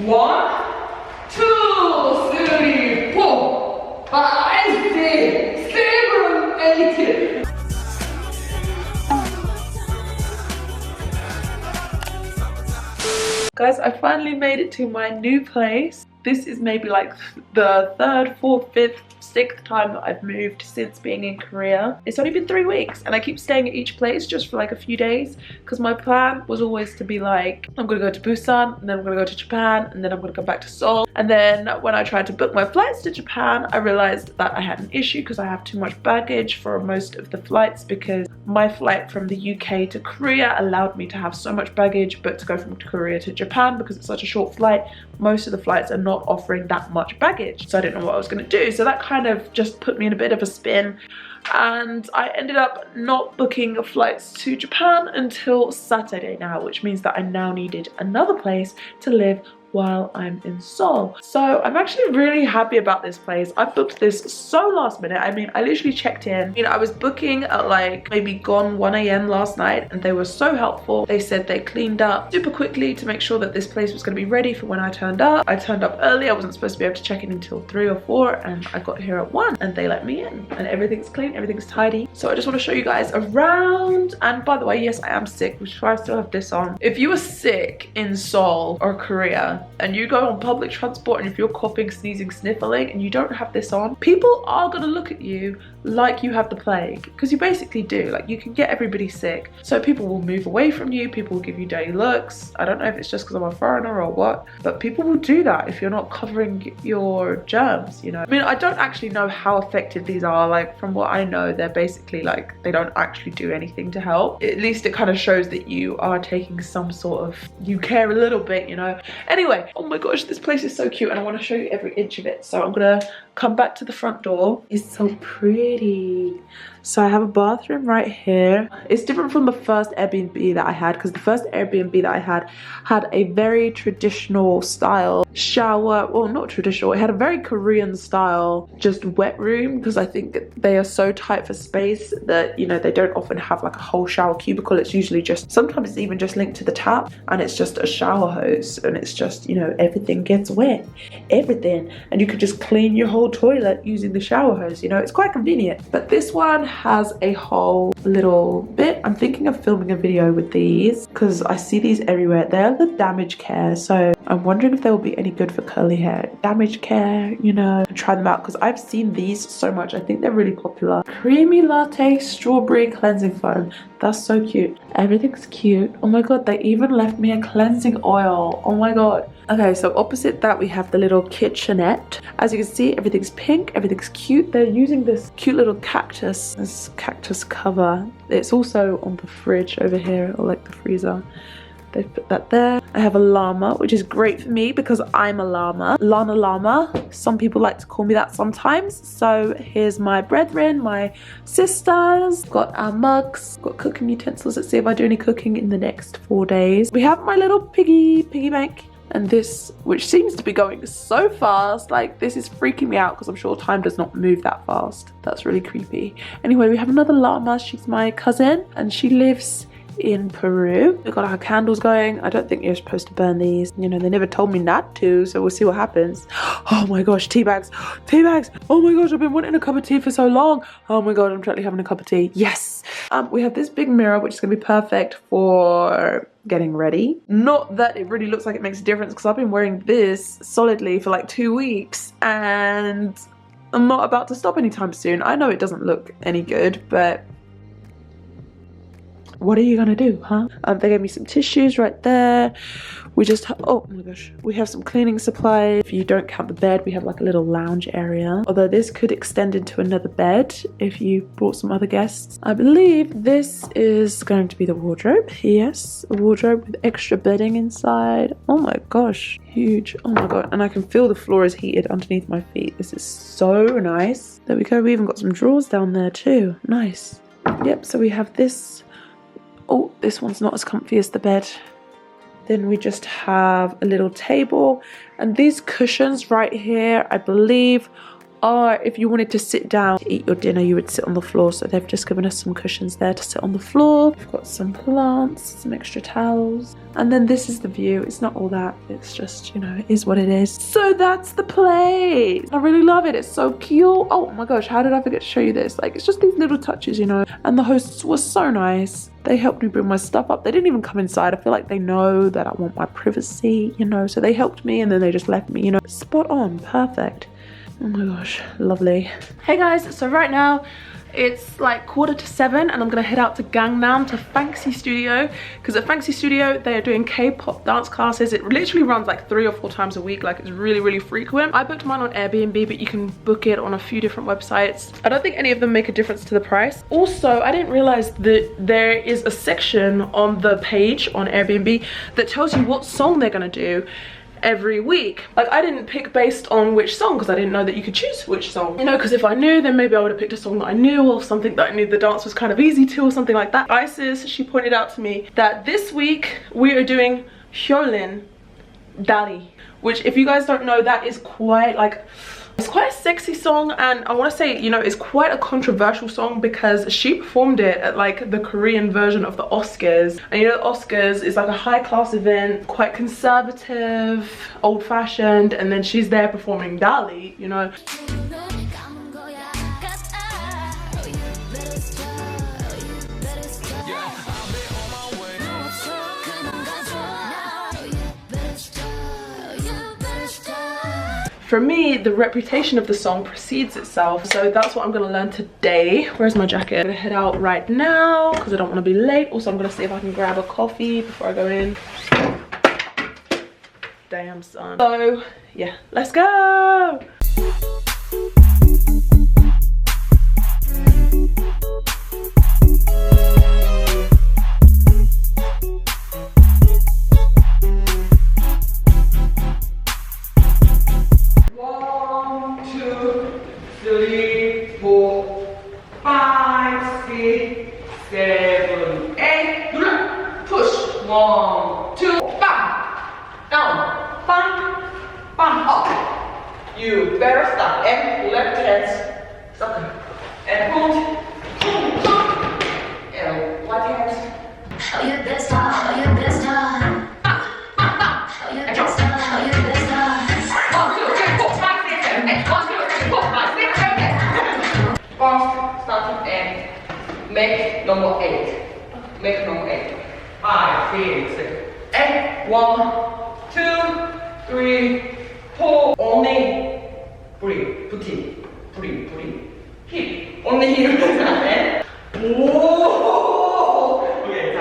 1, 2, 3, 4, 5, 6, 7, 8. Guys, I finally made it to my new place. This is maybe like the 3rd, 4th, 5th, 6th time that I've moved since being in Korea. It's only been 3 weeks and I keep staying at each place just for like a few days because my plan was always to be like, I'm gonna go to Busan and then I'm gonna go to Japan and then I'm gonna go back to Seoul. And then when I tried to book my flights to Japan, I realized that I had an issue because I have too much baggage for most of the flights because my flight from the UK to Korea allowed me to have so much baggage, but to go from Korea to Japan, because it's such a short flight, most of the flights are not offering that much baggage. So I didn't know what I was gonna do. So that kind of just put me in a bit of a spin. And I ended up not booking flights to Japan until Saturday now, which means that I now needed another place to live while I'm in Seoul. So I'm actually really happy about this place. I booked this so last minute. I mean, I literally checked in. You know, I was booking at like maybe gone 1 AM last night and they were so helpful. They said they cleaned up super quickly to make sure that this place was gonna be ready for when I turned up. I turned up early. I wasn't supposed to be able to check in until 3 or 4 and I got here at 1 and they let me in and everything's clean, everything's tidy. So I just want to show you guys around. And by the way, yes, I am sick, which is why I still have this on. If you were sick in Seoul or Korea and you go on public transport and if you're coughing, sneezing, sniffling and you don't have this on, people are gonna look at you like you have the plague, because you basically do. Like, you can get everybody sick, so people will move away from you, people will give you dirty looks. I don't know if it's just because I'm a foreigner or what, but people will do that if you're not covering your germs, you know. I mean, I don't actually know how effective these are. Like, from what I know, they're basically like, they don't actually do anything to help. At least it kind of shows that you are taking some sort of, you care a little bit, you know. Anyway, oh my gosh, this place is so cute and I want to show you every inch of it. So I'm gonna come back to the front door. It's so pretty. So I have a bathroom right here. It's different from the first Airbnb that I had, because the first Airbnb that I had a very traditional style shower. Well, not traditional, it had a very Korean style just wet room, because I think they are so tight for space that, you know, they don't often have like a whole shower cubicle. It's usually just, sometimes it's even just linked to the tap and it's just a shower hose and it's just, you know, everything gets wet, everything, and you could just clean your whole toilet using the shower hose, you know. It's quite convenient. But this one has a whole little bit. I'm thinking of filming a video with these because I see these everywhere. They're the damage care, so I'm wondering if they will be any good for curly hair. Damage care, you know, try them out because I've seen these so much. I think they're really popular. Creamy latte strawberry cleansing foam. That's so cute. Everything's cute. Oh my god, they even left me a cleansing oil. Oh my god. Okay, so opposite that we have the little kitchenette. As you can see, everything's pink, everything's cute. They're using this cute little cactus, this cactus cover. It's also on the fridge over here, or like the freezer. They've put that there. I have a llama, which is great for me because I'm a llama. Lana llama. Some people like to call me that sometimes. So here's my brethren, my sisters. Got our mugs. Got cooking utensils. Let's see if I do any cooking in the next 4 days. We have my little piggy bank. And this, which seems to be going so fast, like this is freaking me out because I'm sure time does not move that fast. That's really creepy. Anyway, we have another llama. She's my cousin and she lives in Peru. We've got our candles going. I don't think you're supposed to burn these. You know, they never told me not to, so we'll see what happens. Oh my gosh, tea bags. Tea bags. Oh my gosh, I've been wanting a cup of tea for so long. Oh my god, I'm totally having a cup of tea. Yes. We have this big mirror, which is going to be perfect for getting ready. Not that it really looks like it makes a difference because I've been wearing this solidly for like 2 weeks and I'm not about to stop anytime soon. I know it doesn't look any good, but what are you gonna do, huh? They gave me some tissues right there. We just have, oh my gosh, we have some cleaning supplies. If you don't count the bed, we have like a little lounge area. Although this could extend into another bed if you brought some other guests. I believe this is going to be the wardrobe. Yes, a wardrobe with extra bedding inside. Oh my gosh, huge. Oh my god, and I can feel the floor is heated underneath my feet. This is so nice. There we go, we even got some drawers down there too. Nice. Yep, so we have this. Oh, this one's not as comfy as the bed. Then we just have a little table and these cushions right here, I believe, are, if you wanted to sit down to eat your dinner, you would sit on the floor. So they've just given us some cushions there to sit on the floor. We've got some plants, some extra towels. And then this is the view. It's not all that, it's just, you know, it is what it is. So that's the place. I really love it. It's so cute. Oh my gosh, how did I forget to show you this? Like, it's just these little touches, you know. And the hosts were so nice. They helped me bring my stuff up. They didn't even come inside. I feel like they know that I want my privacy, you know. So they helped me and then they just left me, you know. Spot on, perfect. Oh my gosh, lovely. Hey guys, so right now it's like 7:15 and I'm gonna head out to Gangnam to Fancy Studio, because at Fancy Studio they are doing K-pop dance classes. It literally runs like 3 or 4 times a week. Like, it's really frequent. I booked mine on Airbnb, but you can book it on a few different websites. I don't think any of them make a difference to the price. Also, I didn't realize that there is a section on the page on Airbnb that tells you what song they're gonna do every week. Like, I didn't pick based on which song because I didn't know that you could choose which song, you know, because if I knew, then maybe I would have picked a song that I knew, or something that I knew the dance was kind of easy to, or something like that. Isis, she pointed out to me that this week we are doing Hyolyn Dali, which, if you guys don't know, that is quite like, it's quite a sexy song, and I want to say, you know, it's quite a controversial song because she performed it at like the Korean version of the Oscars. And you know, the Oscars is like a high class event, quite conservative, old fashioned, and then she's there performing Dali, you know. For me, the reputation of the song precedes itself, so that's what I'm gonna learn today. Where's my jacket? I'm gonna head out right now because I don't want to be late. Also, I'm gonna see if I can grab a coffee before I go in. Damn, son. So yeah, let's go. You better stop and left hands, stop, and hold, and right hands. Show your best time, show your best time. Show your best time, show your best time. 1, 2, 3, 4, 5, 6, 7, 8. 1, 2, 3, 4, 5, 6, 7, 8. Fast, start and make number 8. Make number 8. 5, 6, 8. 1, 2, 3, 4. Only breathe, breathe, hip. Only hip. 오. 오케이, 자,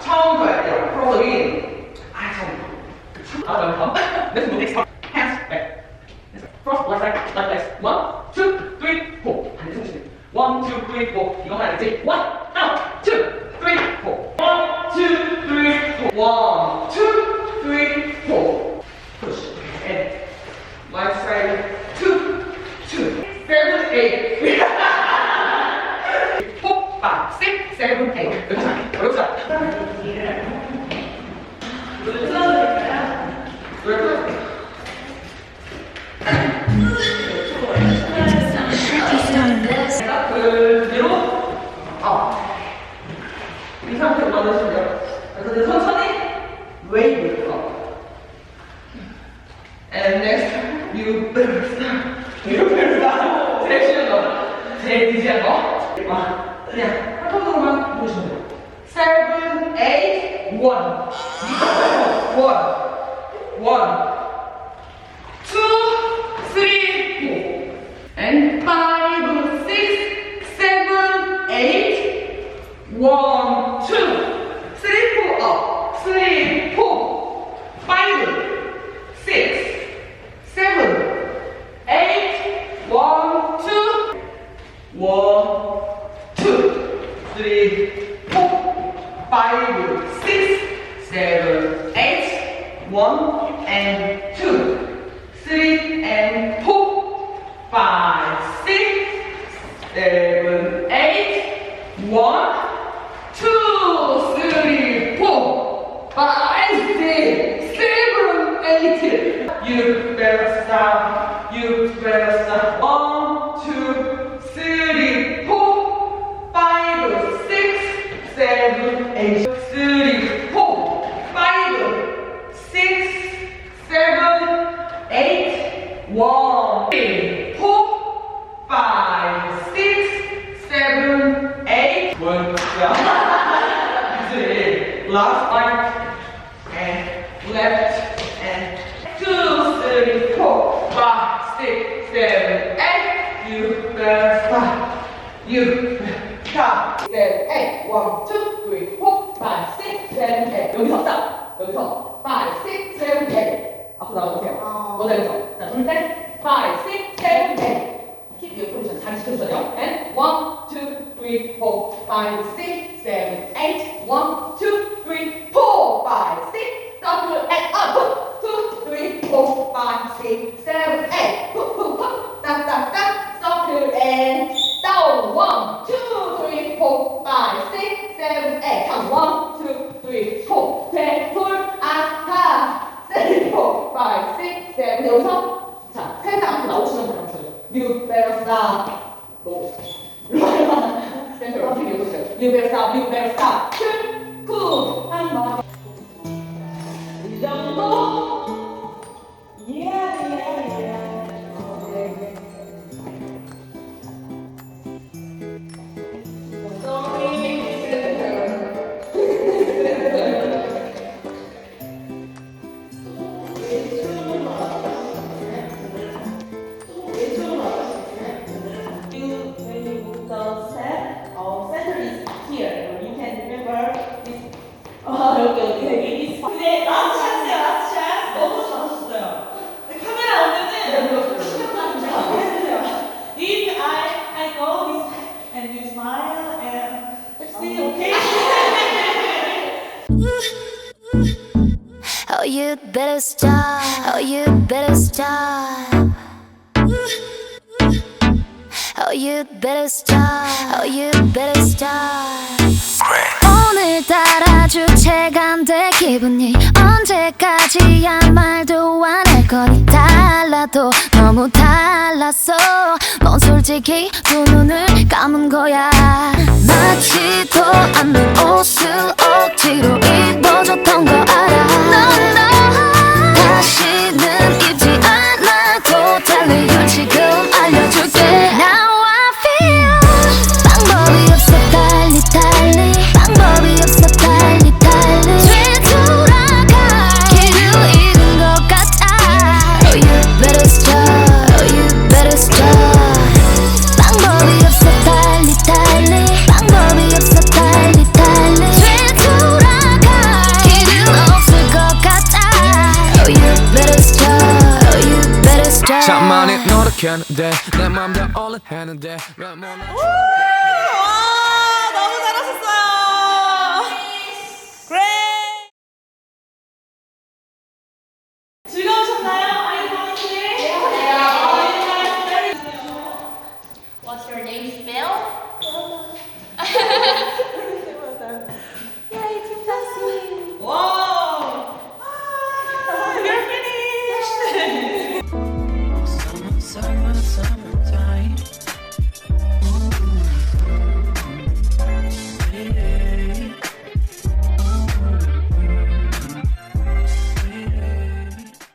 처음 거예요. Cross in. 처음. come. Let's move this. Hands back. Cross like that, like this. 1, 2, 3, 4. 1, 2, 3, 4. 이거 하나 있지? 1, 2, 3, 4. 1, 2, 3, 4. 1, 2, 3, 4. Push. And right side. 2, 2, 7, 8. 4, 5, 6, 7, 8. Looks like. 이 상태로 만드시면 그래서 천천히 wave up. And next, you better stop. You better stop. 제일 쉬운 거. 제일 이지한 거. 그냥 한 번으로만 보시면 돼요. 7, 8, 1. 1, 2, 3, 4. And 5, 6, 7, 8. 1, 2, 3, 4 up. 3, 4, 5, 6, 7, 8. 1, 2. 1, 2, 3, 4, 5, 6, 7, 8. 1 and 2, 3 and 4, 5, 6, 7, 8. 1, 2, 3, 4, 5, 6, 7, 8. You better stop. You better stop. 1, 1, 2, 3, 4, 5, 6, 7, 8. One, yeah. Last right and left and 2, 3, 4, 5, 6, 7, 8. You better stop. You better stop. 7, 8. 1, 2, 3, 4, 5, 6, 7, 8. 여기서 stop. 여기서 5, 6, 7, 8. 앞으로 나가보세요. 먼저 여기서. 자, 둘, 셋. 5, 6, 7, 8. Keep your position. 잘 지켜주세요. And 1, 2, 3, 4, 5, 6, 7, 8. 1, 2, 3, 4, 5, 6. Stop to and up. 2, 3, 4, 5, 6, 7, 8. Tap, tap, tap. Stop to and down. 1, 2, 3, 4, 5, 6, 7, 8. Count 1, 2, 3, 4. Then pull up. 3, 4, 5, 6, 7. 여기서 자, 살짝 앞으로 나오시면 돼요. You better stop. 너. 센터로 어떻게 읽으세요? You better stop. You better stop. 쭉, 쿵. 한 번. 이 정도. Yeah, yeah, yeah. 근데 라스트 찬스야, 라스트 찬스. 너무 잘하셨어요. 카메라 오면은 해주세요. If I go this and you smile and sexy, okay? Oh, you better stop. Oh, you better stop. Oh, you better stop. Oh, you better stop. 오늘따라 주체가 안 돼 기분이 언제까지야 말도 안 할 거니 달라도 너무 달랐어 넌 솔직히 두 눈을 감은 거야 맞지도 않는 옷을 억지로 입어줬던 거 알아 넌 다시는 입지 않아도 될 이유 지금 알려줄게 Now I feel 방법이 없어 달리 달리 방법이 없어 달리 달리 되돌아가 길을 잃은 것 같아 Oh you better stop Oh you better stop 방법이 없어 달리 달리 방법이 없어 달리 달리 되돌아가 길은 없을 것 같아 Oh you better stop Oh you better stop 참 많이 노력했는데 내 맘대로 올라 했는데 왜 몰라